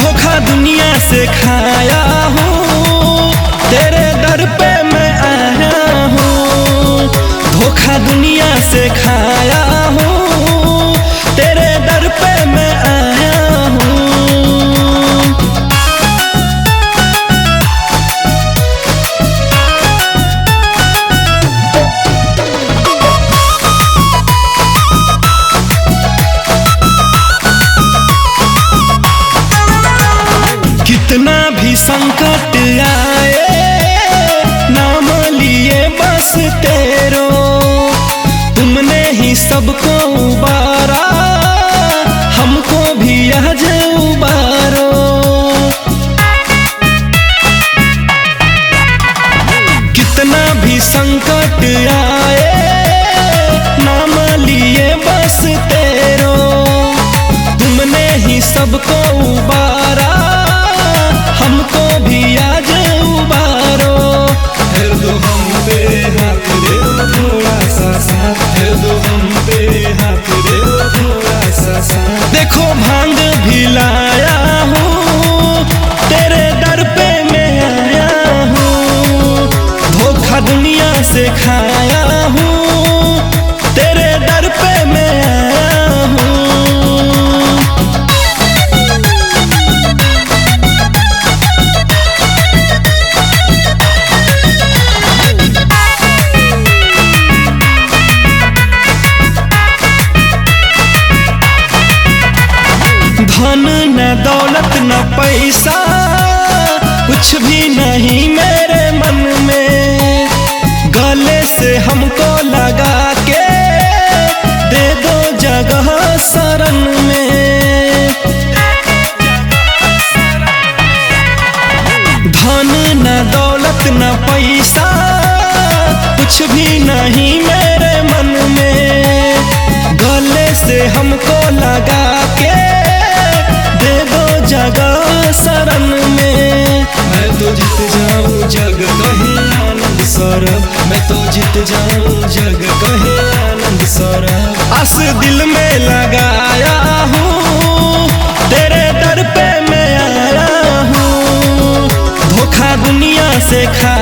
धोखा दुनिया से खाया हूँ, तेरे दर पे मैं आया हूँ। धोखा दुनिया से खाया हूँ, तेरे दर पे मैं आया हूँ। कितना भी संकट आए, नाम लिए बस तेरो, तुमने ही सबको उबारा, हमको भी आज उबारो। कितना भी संकट आए, नाम लिए बस तेरो, तुमने ही सबको उबारा, हमको भी आज उबारो। फिर दो हम पे हाथ दे दो थोड़ा सा साथ, फिर दो हम पे हाथ दे दो थोड़ा सा साथ। देखो भांग भी लाया हूँ, तेरे दर पे मैं आया हूँ। धोखा दुनिया से खाया हूँ, तेरे दर पे मैं आया हूँ। धन न दौलत न पैसा, कुछ भी नहीं मेरे मन में। गले से हमको लगा के दे दो जगह शरण में। धन न दौलत न पैसा, कुछ भी नहीं मेरे मन में। गले से हमको लगा के दे दो जगह शरण में। मैं तो जीत जाऊं जग कहे आनंद सौरभ, मैं तो जीत जाऊं जग कहे आनंद सौरभ। आस दिल में लगाया हूँ, तेरे दर पे मैं आया हूँ। धोखा दुनिया से खा